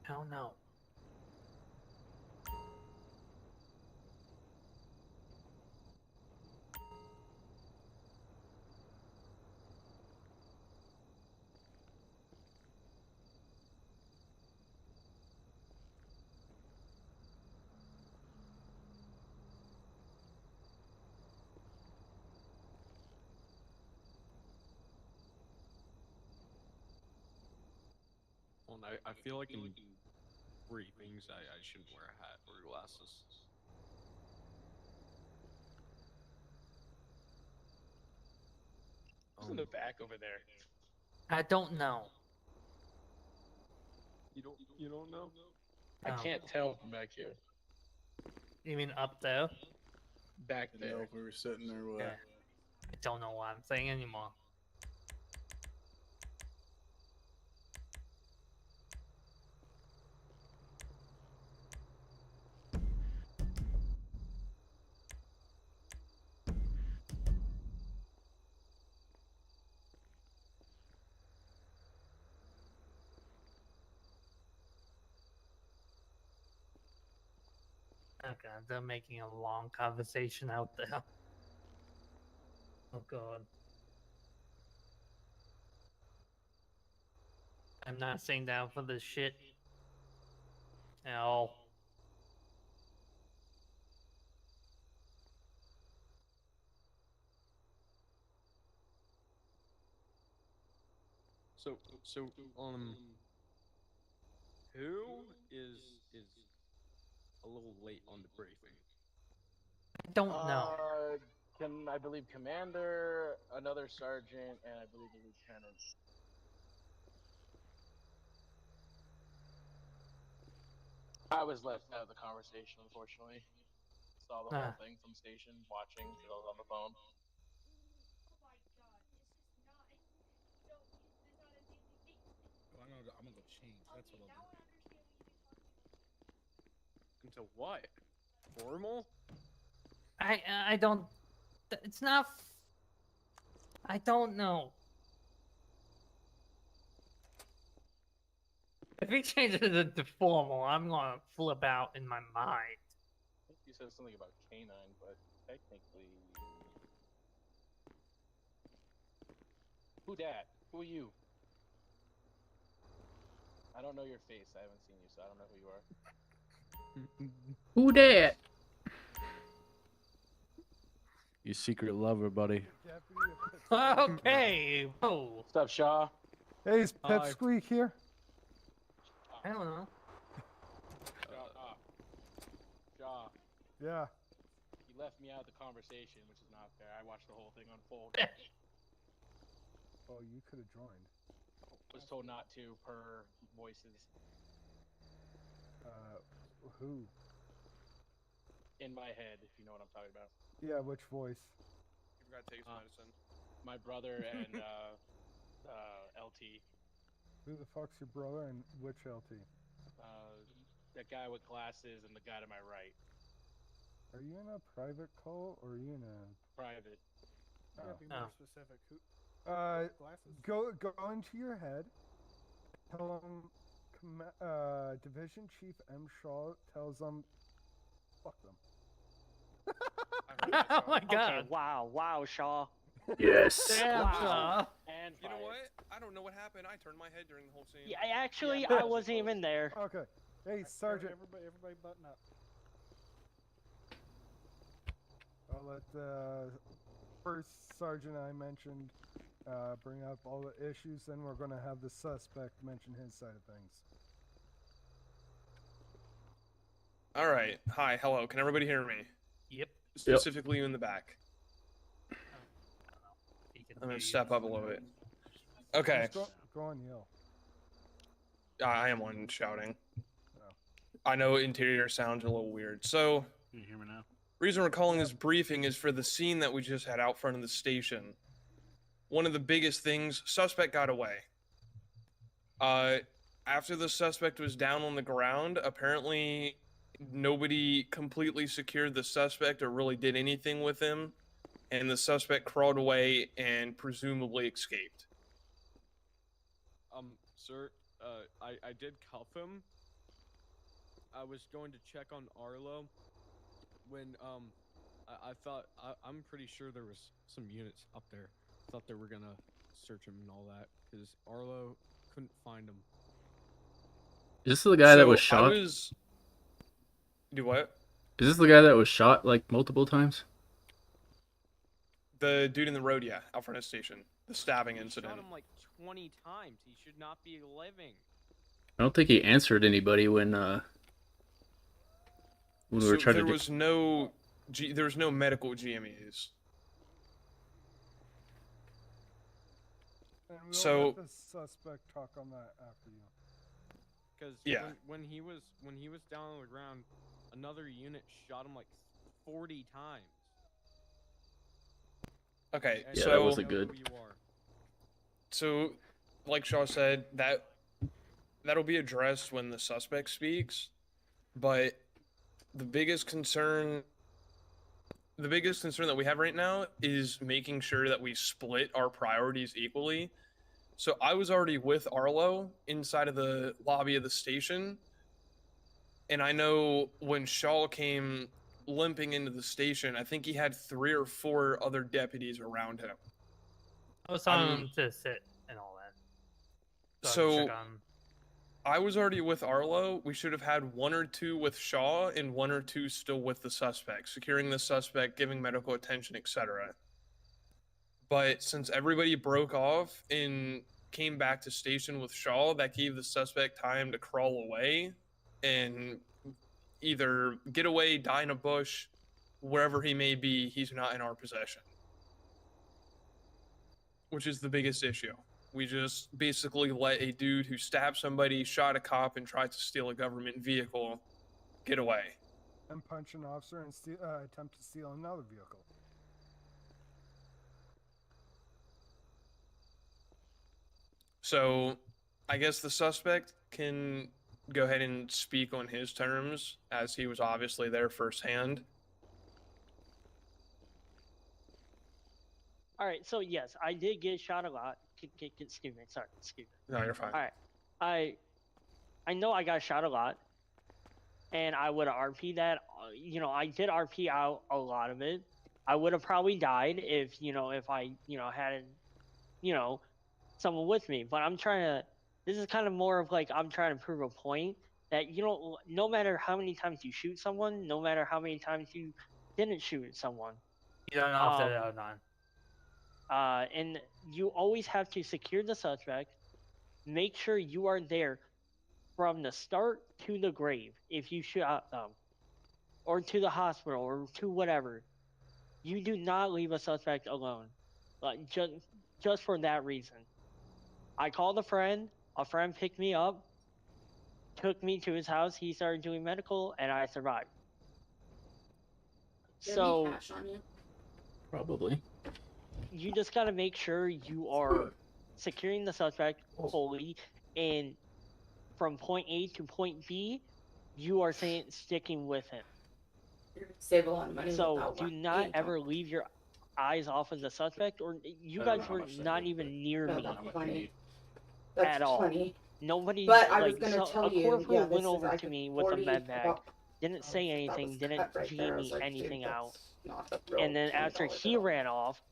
I don't know. Well, I feel like in briefings, I shouldn't wear a hat or glasses. Who's in the back over there? I don't know. You don't know? I No. can't tell from back here. You mean up there? Back Didn't know there. if we were sitting or what. Yeah. I don't know what I'm saying anymore. Okay, they're making a long conversation out there. Oh god. I'm not sitting down for this shit. At all. So who is a little late on the briefing? I don't know. I believe commander, another sergeant, and I believe the lieutenant. I was left out of the conversation, unfortunately. Saw the whole thing from station, watching because I was on the phone. Well, I'm gonna go change. That's what I'll do. Into what? Formal? I don't. It's not. I don't know. If he changes it to formal, I'm gonna flip out in my mind. I think you said something about canine, but technically, who dat? Who are you? I don't know your face. I haven't seen you, so I don't know who you are. Who dat? Your secret lover, buddy. Okay. Whoa. What's up, Shaw? Hey, is Pipsqueak here? I don't know. Shaw. Yeah. You left me out of the conversation, which is not fair. I watched the whole thing unfold. Oh, you could have joined. Was told not to per voices. Who? In my head, if you know what I'm talking about. Yeah, which voice? You forgot to take his medicine. My brother and LT. Who the fuck's your brother and which LT? That guy with glasses and the guy to my right. Are you in a private call or are you in a Private? You gotta be more specific. Who? Glasses. Go into your head. Tell them. Division Chief M. Shaw tells them. Fuck them. Oh my god. Okay, wow, Shaw. Yes. Damn, Wow. Shaw. And You know what? I don't know what happened. I turned my head during the whole scene. Yeah, actually, I wasn't even there. Okay. Hey, Sergeant. Everybody button up. I'll let the first sergeant I mentioned bring up all the issues, then we're going to have the suspect mention his side of things. All right. Hi. Hello. Can everybody hear me? Yep. Specifically you in the back. I'm gonna step up a little bit. Okay. Just go on, yell. I am one shouting. Oh. I know interior sounds a little weird. So, Can you hear me now? reason we're calling this briefing is for the scene that we just had out front of the station. One of the biggest things, suspect got away. After the suspect was down on the ground, apparently nobody completely secured the suspect or really did anything with him, and the suspect crawled away and presumably escaped. Sir, I did cuff him, I was going to check on Arlo when I'm pretty sure there was some units up there. Thought they were gonna search him and all that because Arlo couldn't find him. Is this the guy that was shot? Do what? Is this the guy that was shot like multiple times? The dude in the road, yeah, out front of the station. The stabbing incident. Shot him like 20 times. He should not be living. I don't think he answered anybody when we were trying to. There was no medical GMEs. And we'll So- let the suspect talk on that after you. Because Yeah. when he was down on the ground, another unit shot him like 40 times. Okay, And Yeah, so that you wasn't know good. who you are. So, like Shaw said, that'll be addressed when the suspect speaks. But the biggest concern that we have right now is making sure that we split our priorities equally. So I was already with Arlo inside of the lobby of the station, and I know when Shaw came limping into the station, I think he had 3 or 4 other deputies around him. I was telling him to sit and all that. I could So check on- I was already with Arlo. We should have had 1 or 2 with Shaw and 1 or 2 still with the suspect, securing the suspect, giving medical attention, etc. But since everybody broke off and came back to station with Shaw, that gave the suspect time to crawl away and either get away, die in a bush, wherever he may be, he's not in our possession. Which is the biggest issue. We just basically let a dude who stabbed somebody, shot a cop, and tried to steal a government vehicle get away. And punch an officer and attempt to steal another vehicle. So, I guess the suspect can go ahead and speak on his terms, as he was obviously there firsthand. All right, so yes, I did get shot a lot. Excuse me, sorry, excuse me. No, you're fine. All right, I know I got shot a lot, and I would have RP that. I did RP out a lot of it. I would have probably died if I hadn't someone with me. But I'm trying to. This is kind of more of like I'm trying to prove a point that no matter how many times you shoot someone, no matter how many times you didn't shoot someone, You don't have to out on. and you always have to secure the suspect. Make sure you are there from the start to the grave if you shot them, or to the hospital, or to whatever. You do not leave a suspect alone, like just for that reason. I called a friend picked me up, took me to his house, he started doing medical, and I survived. So Probably. you just gotta make sure you are securing the suspect fully, and from point A to point B, you are sticking with him. You're gonna save a lot of money. So do not ever leave your eyes off of the suspect, or you guys were not even near me at all. Funny. Nobody, But I was like, gonna tell a you, corporal yeah, this went is over like to a me with a 40 med bag, about- didn't say that anything, was didn't cut right G there. I was me like, anything dude, out. that's not a real And then after $20 he bill. ran off,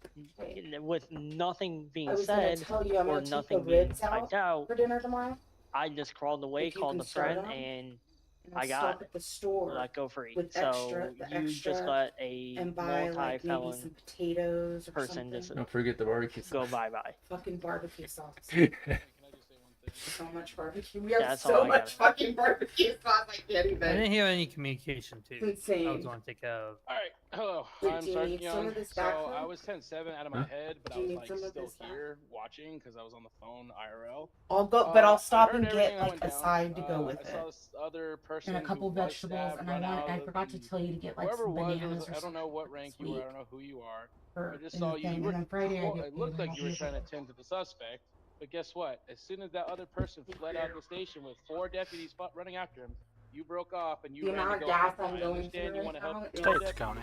with nothing I being was gonna said tell you, I'm or gonna take the nothing being ribs typed out, for dinner tomorrow. I just crawled away, If you called can a start friend, them, and and I stop got at the store let go free. with So the you just extra, let a and buy like maybe multi-felon some potatoes or person something. just Don't forget the barbecue. go bye-bye. Fucking barbecue sauce. Can I just say one thing? So much barbecue. We have That's all so I much got. fucking barbecue sauce. I can't I even. didn't hear any communication too. It's insane. I was going to take care of. All right, hello. Wait, I'm do you Sergeant need some Young. of this So back I then? was 10-7 out of my Huh? head, but Do I you was need like some of still this back? here watching because I was on the phone IRL. I'll go, but I'll I stop heard and get everything that like went a down. side to go with I saw it, this other person and a couple who was vegetables, stabbed and run out I of forgot to the- tell you to get like whoever some it was, bananas or I don't know something what rank you were. I don't know who you are. for I just in saw the you. thing, You were, and then Friday I get it looked paid, like you were trying to attend to the suspect. But guess what? As soon as that other person fled out of the station with 4 deputies running after him, you broke off and you the ran amount to of go gas help him. I'm I going understand through you right want to now help is the other It's deputies, county.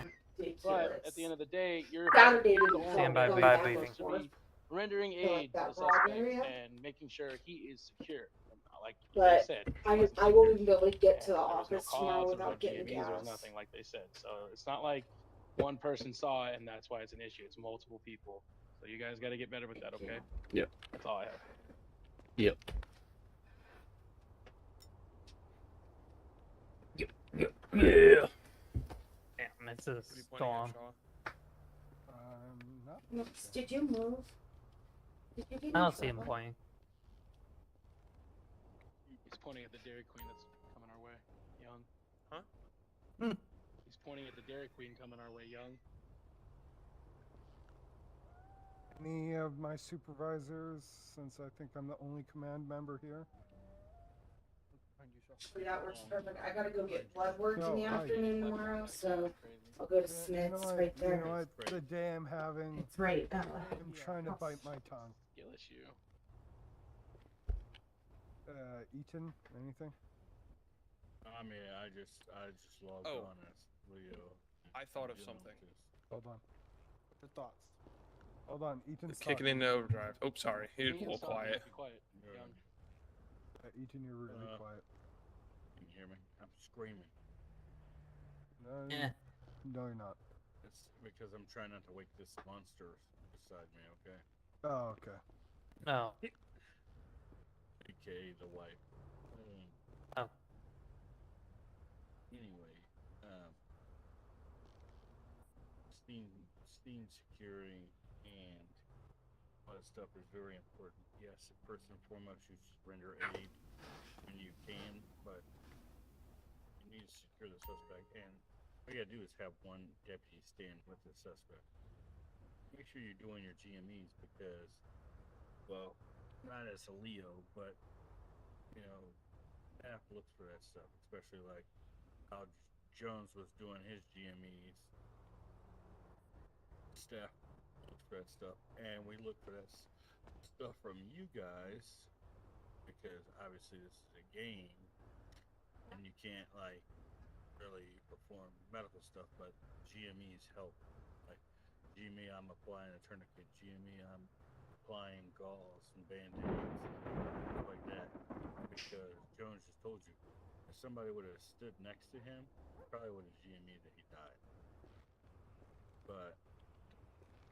but at the end of the day, you're Saturday the didn't only Stand by, one by that's briefing. supposed to be rendering Yeah, like aid to that the broad suspect area? and making sure he is secure. Like But they said, I won't even be able to get to the there was no office tomorrow calls, there was no without getting GMEs, there was gas. nothing like they said. So it's not like one person saw it and that's why it's an issue. It's multiple people. So you guys got to get better with that, okay? Yep. That's all I have. Yep. Yeah. Damn, it's a What are you pointing at, storm. Shaw? Not Oops, did you move? Did you get I in don't see him trouble? playing. He's pointing at the Dairy Queen that's coming our way, young. Huh? Hmm. He's pointing at the Dairy Queen coming our way, young. any of my supervisors, since I think I'm the only command member here. Actually, that works perfect. I gotta go get blood work in No, the I- afternoon tomorrow, so I'll go to Yeah, Smith's what? right there. You know what? The day I'm having, It's right. I'm trying to bite my tongue. Skill issue. Eaton, anything? I mean, I just logged Oh. on as Leo. I thought of dealing with something. this. Hold on. Your thoughts. Hold on, Eaton's It's kicking talking. into overdrive. Oh, sorry. He was a Eaton's little talking, quiet. Be quiet, young. Eaton, you're really quiet. Can you hear me? I'm screaming. No, Yeah. no, you're not. It's because I'm trying not to wake this monster beside me. Okay. Oh, okay. No. AKA the wife. Oh. Anyway, Steam securing and all that stuff is very important. Yes, first and foremost, you render aid when you can, but you need to secure the suspect. And all you gotta do is have one deputy stand with the suspect. Make sure you're doing your GMEs because, well, not as a Leo, but you know, staff looks for that stuff, especially like how Jones was doing his GMEs. Staff looks for that stuff, and we look for that stuff from you guys because obviously this is a game, and you can't like really perform medical stuff, but GMEs help. Like GME, I'm applying a tourniquet. GME, I'm applying gauze and band-aids, stuff like that. Because Jones just told you, if somebody would have stood next to him, probably would have GME'd that he died. But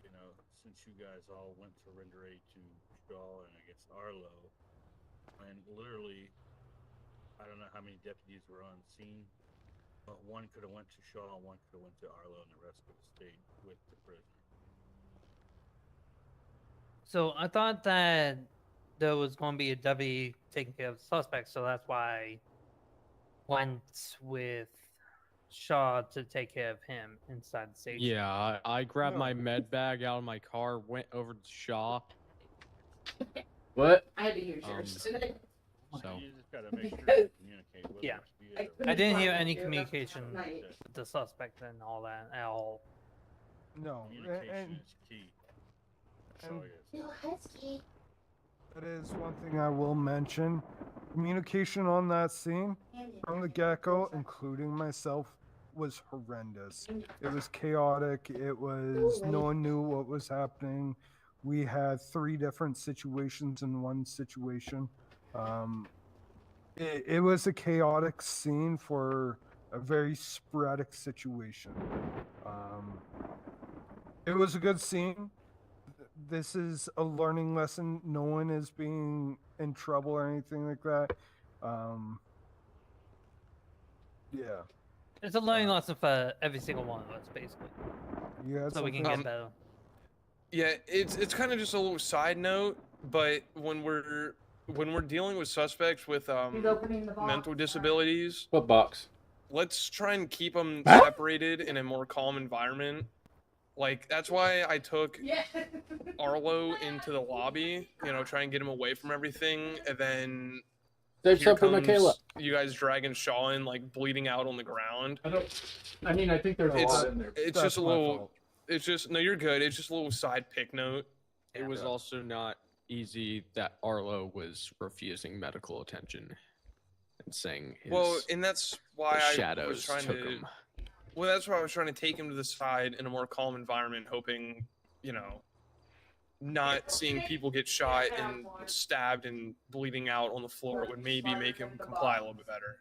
you know, since you guys all went to render aid to Shaw and I guess Arlo, and literally, I don't know how many deputies were on scene, but one could have went to Shaw, one could have went to Arlo, and the rest could have stayed with the prisoner. So I thought that there was going to be a deputy taking care of the suspect, so that's why I went with Shaw to take care of him inside the station. Yeah, I grabbed No. my med bag out of my car, went over to Shaw. What? I had to use yours Um, today. So You just gotta make sure Because- you communicate with Yeah. us via I the- couldn't I didn't hear find any you. communication Night. with the suspect and all that at all. No, Communication and is key. That's and- all it is. Little husky. that is one thing I will mention. Communication on that scene from the get-go, including myself, was horrendous. It was chaotic. It was no one knew what was happening. We had 3 different situations in one situation. It was a chaotic scene for a very sporadic situation. It was a good scene. This is a learning lesson. No one is being in trouble or anything like that. Yeah. It's a learning lesson for every single one of us, basically, You had so we can something? get better. Yeah, it's kind of just a little side note, but when we're dealing with suspects with He's opening the box. mental disabilities, What box? let's try and keep them separated in a more calm environment. Like that's why I took Yeah. Arlo into the lobby, you know, try and get him away from everything, and then Save here some for comes Michaela. you guys dragging Shaw in, like bleeding out on the ground. I mean, I think there's a It's lot in there. it's That's just a my little. fault. It's just no, you're good. It's just a little side pick note. it was also not easy that Arlo was refusing medical attention and saying his Well, and that's why the I was shadows trying took to. him. Well, that's why I was trying to take him to the side in a more calm environment, hoping, you know, not seeing people get shot and stabbed and bleeding out on the floor would maybe make him comply a little bit better.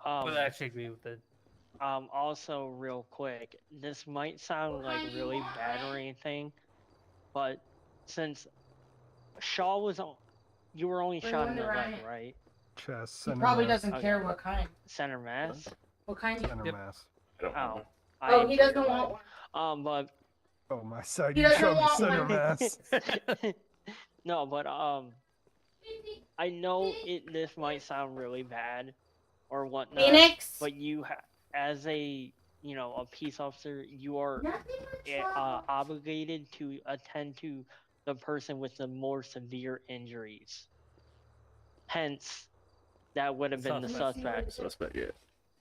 I would actually agree with it. Also, real quick, this might sound like really bad or anything, but since Shaw was on, you were only shot in the leg, right? Chest, He center probably mass. doesn't care what kind. Center mass. What kind? Center Yep. mass. Oh. Oh, he doesn't want one. But Oh, my side, He you doesn't show me want center one. mass. no, but I know this might sound really bad or whatnot. Phoenix. But as a a peace officer, you are obligated to attend to the person with the more severe injuries. Hence, that would have been the suspect. Yeah.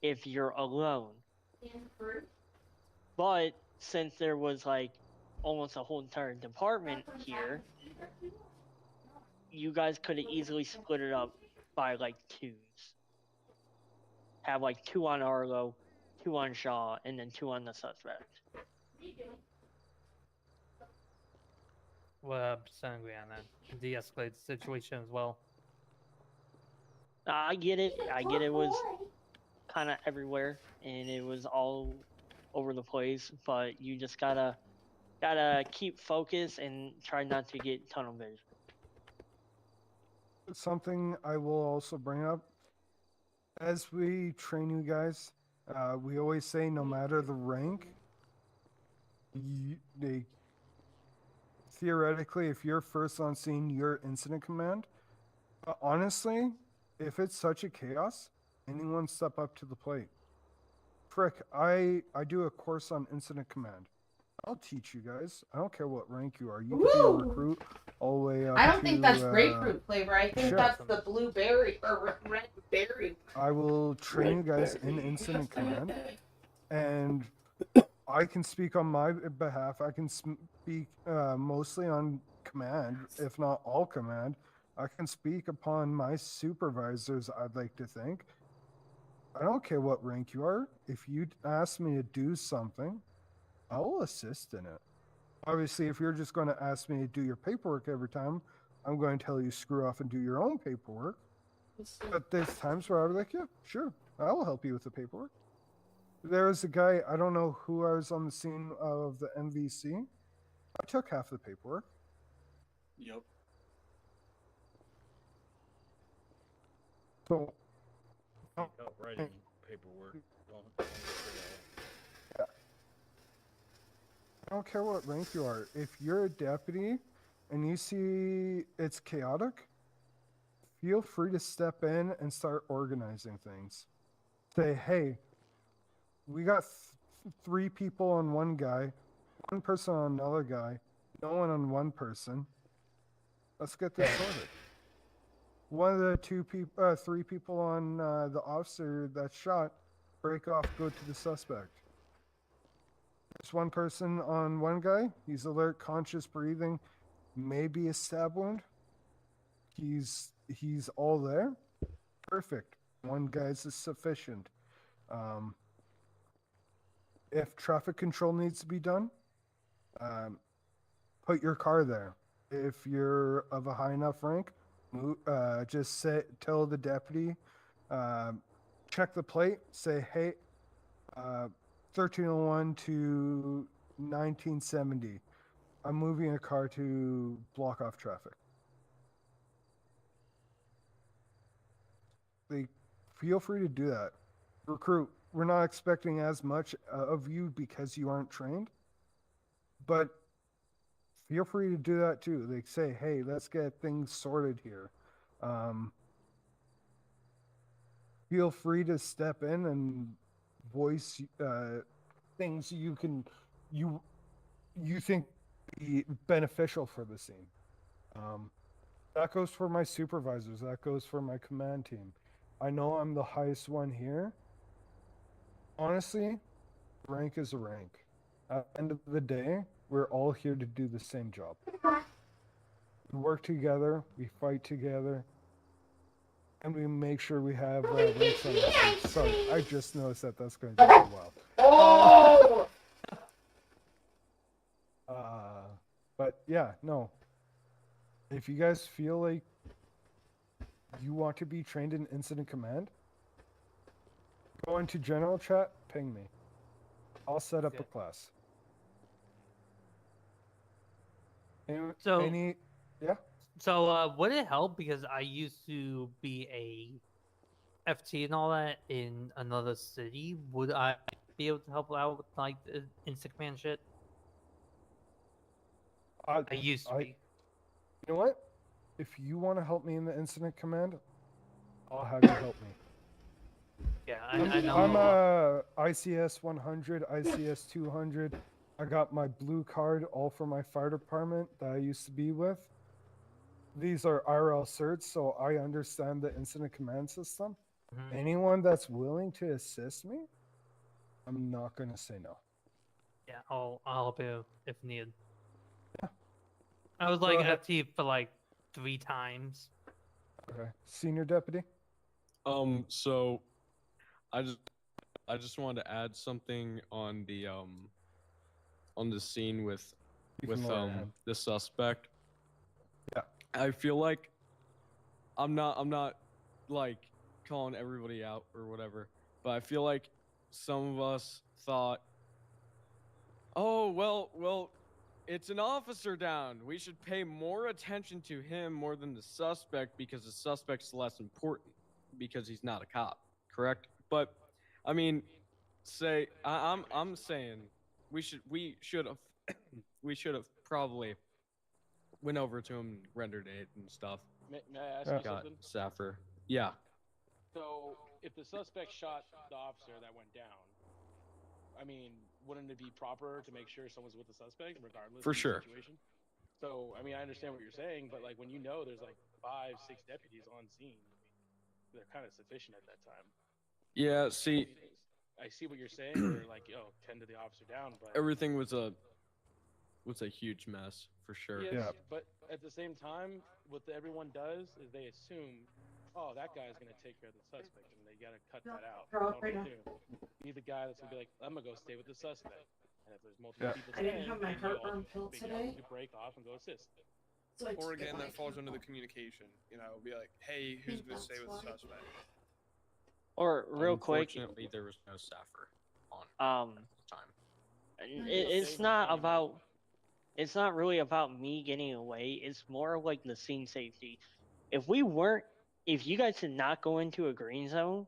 If you're alone. But since there was like almost a whole entire department here, you guys could have easily split it up by like twos. Have like 2 on Arlo, 2 on Shaw, and then 2 on the suspect. Well, percent agree on that. De-escalate the situation as well. I get it. It was kind of everywhere, and it was all over the place. But you just gotta keep focus and try not to get tunnel vision. Something I will also bring up, as we train you guys, we always say no matter the rank, theoretically, if you're first on scene, you're incident command. But honestly, if it's such a chaos, anyone step up to the plate. Frick, I do a course on incident command. I'll teach you guys. I don't care what rank you are. You can be a recruit all the way up I don't to, think that's grapefruit flavor. I think shit. that's the blueberry or red berry. I will train you guys in incident command, and I can speak on my behalf. I can speak mostly on command, if not all command. I can speak upon my supervisors, I'd like to think. I don't care what rank you are. If you ask me to do something, I will assist in it. Obviously, if you're just going to ask me to do your paperwork every time, I'm going to tell you screw off and do your own paperwork. But there's times where I'll be like, yeah, sure, I will help you with the paperwork. There was a guy, I don't know who I was on the scene of the MVC. I took half the paperwork. Yep. So, Help writing paperwork. Don't look for that. I don't care what rank you are. If you're a deputy and you see it's chaotic, feel free to step in and start organizing things. Say, hey, we got 3 people on one guy, 1 person on another guy, no one on one person. Let's get this sorted. One of the 3 people on the officer that's shot, break off, go to the suspect. There's 1 person on one guy. He's alert, conscious, breathing. Maybe a stab wound. He's all there. Perfect. 1 guy's is sufficient. If traffic control needs to be done, put your car there. If you're of a high enough rank, just tell the deputy, check the plate, say, hey, 1301 to 1970. I'm moving a car to block off traffic. Feel free to do that. Recruit, we're not expecting as much of you because you aren't trained, but feel free to do that too. They say, hey, let's get things sorted here. Feel free to step in and voice things you think be beneficial for the scene. That goes for my supervisors. That goes for my command team. I know I'm the highest one here. Honestly, rank is a rank. At the end of the day, we're all here to do the same job. We work together, we fight together, and we make sure we have ranks on our team. Sorry, I just noticed that that's going to take a while. Oh! yeah, no. If you guys feel like you want to be trained in incident command, go into general chat, ping me. I'll set up a Okay. class. So- yeah? So would it help because I used to be a FT and all that in another city? Would I be able to help out with like the instant command shit? I used to be. You know what? If you want to help me in the incident command, I'll have you help me. Yeah, I know. I'm a ICS 100, ICS 200. I got my blue card all for my fire department that I used to be with. These are IRL certs, so I understand the incident command system. Mhm. Anyone that's willing to assist me, I'm not gonna say no. Yeah, I'll help you if needed. Yeah. I was Go like ahead. FT for like 3 times. Okay, senior deputy. So I just wanted to add something on the scene with You can lower your hand. the suspect. Yeah. I feel like I'm not like calling everybody out or whatever, but I feel like some of us thought, oh well, it's an officer down. We should pay more attention to him more than the suspect because the suspect's less important because he's not a cop, correct? But I mean, I'm saying we should have we should have probably went over to him, rendered aid and stuff. May I ask you Got something? Saffir. Yeah. So, if the suspect shot the officer that went down, I mean, wouldn't it be proper to make sure someone's with the suspect, regardless For of the sure. situation? So, I mean, I understand what you're saying, but like when you know there's like 5, 6 deputies on scene, they're kind of sufficient at that time. Yeah. See, I see what you're saying. Where like, yo, tend to the officer down, but everything was a huge mess for sure. yes, Yeah. but at the same time, what everyone does is they assume, oh, that guy's gonna take care of the suspect, and they gotta cut that out. Girl, Don't right now. assume. Be the guy that's gonna be like, I'm gonna go stay with the suspect, and if there's multiple Yeah. people I didn't staying, have my then you all heartburn pill figure today. out to break off and go assist. So I Or took it again, that like- falls under the communication. You know, be like, hey, who's think going to stay with the that's why. suspect? Or real quick, Unfortunately, there was no Saffir on um, at the time. it's not about. It's not really about me getting away. It's more like the scene safety. If you guys did not go into a green zone,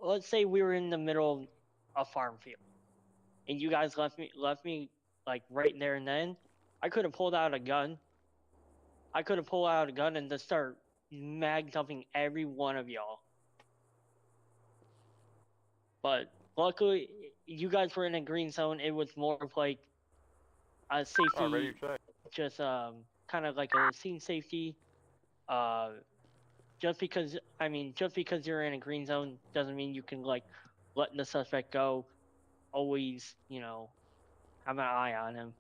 let's say we were in the middle of a farm field, and you guys left me like right there and then, I could have pulled out a gun. I could have pulled out a gun and just start mag dumping every one of y'all. But luckily, you guys were in a green zone. It was more of like a safety, just kind of like a scene safety. Just because you're in a green zone doesn't mean you can like let the suspect go. Always, have an eye on him.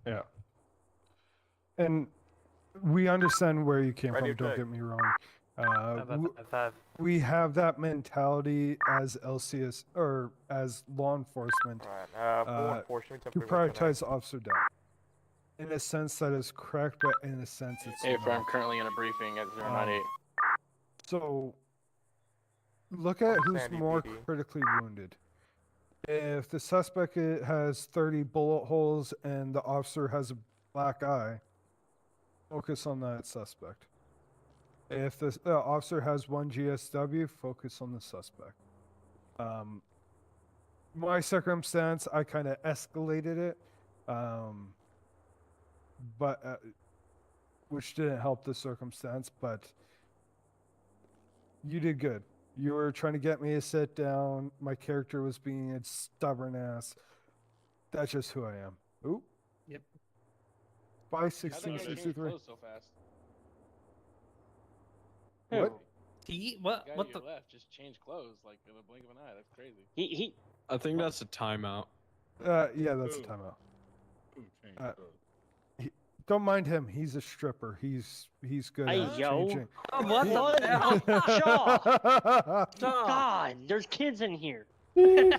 Yeah. And we understand where you came from, don't get me wrong. We have that mentality as LCS or as law enforcement to prioritize officer down. In a sense, that is correct, but in a sense, it's Hey, not. I'm currently in a briefing at 098. So, look at who's more critically wounded. If the suspect has 30 bullet holes and the officer has a black eye, focus on that suspect. If the officer has 1 GSW, focus on the suspect. My circumstance, I kind of escalated it, but which didn't help the circumstance. But you did good. You were trying to get me to sit down. My character was being a stubborn ass. That's just who I am. Ooh. Yep. 51663. So fast. What? What? The guy What to the? your left just changed clothes like in the blink of an eye. That's crazy. He I think that's a timeout. Yeah, that's a timeout. Ooh, change Uh, clothes. Don't mind him. He's a stripper. He's good Hey, at yo. changing. Oh, what What? the hell? Shaw! Stop. God, there's kids in here. In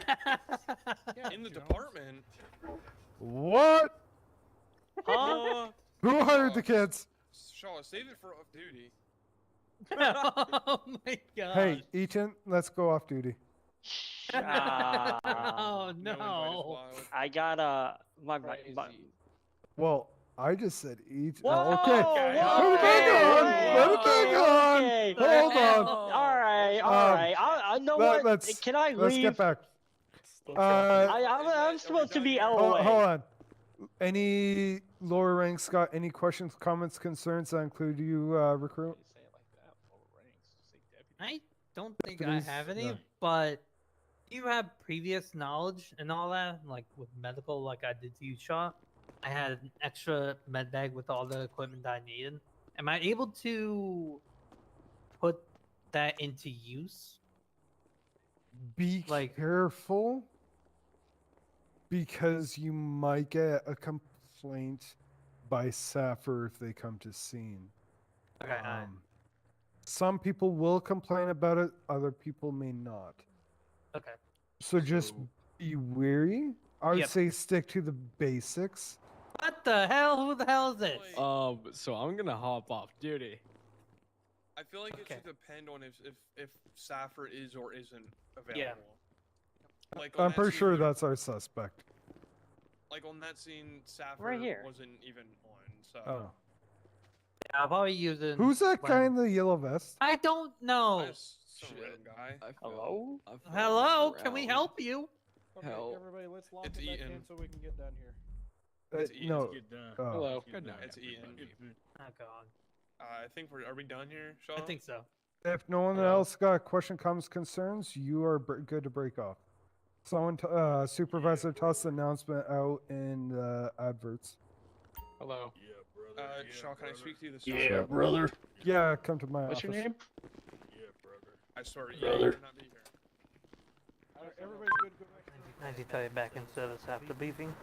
the department. What? Huh? Who hired the kids? Shaw, save it for off duty. Oh my god. Hey, Eaton, let's go off duty. Oh No invite is no. allowed. I got my Crazy. Well, I just said Eaton. Whoa! Oh, okay. Whoa! Let it back on. Let it Okay, back on. okay. Hold on. All right, all right. I know what. Let's Can I let's leave? get back. I'm supposed to be LOA. Hold on. Any lower ranks got any questions, comments, concerns that include you, recruit? Say it like that. Lower ranks. Say deputy. I don't think I Please, have any, no. but you have previous knowledge and all that, like with medical, like I did to you, Shaw. I had an extra med bag with all the equipment I needed. Am I able to put that into use? Be Like- careful, because you might get a complaint by Sappher if they come to scene. Okay, Some people will complain about it, other people may not. okay. So just be wary. I would Yep. say stick to the basics. What the hell? Who the hell is this? So I'm gonna hop off duty. I feel like it Okay. should depend on if Safford is or isn't available. Yeah. Like on I'm that pretty scene, sure there- that's our suspect. like on that scene, Safford Right here. wasn't even on. So Oh. Yeah, I'll probably use it. Who's that guy in when- the yellow vest? I don't know. that's some random guy. Hello? Hello, can we help you? Okay, Hell. everybody, let's lock It's it back Ian. in so we can get done here. It's Ian. No. Let's get done. Oh. Hello. Let's get Good done. night, It's Ian. Oh god. I think are we done here, Shaw? I think so. If no one Hello? else got a question, comments, concerns, you are good to break off. Someone, supervisor, toss the announcement out in the adverts. Hello. Yeah, brother. yeah, Shaw, can I brother. speak to you this Yeah, time? brother. Yeah, come to my What's your office. name? Yeah, brother. I swear, you Brother. better not be here. Alright, everybody's good. Go back to I need to tell you back in service after beefing.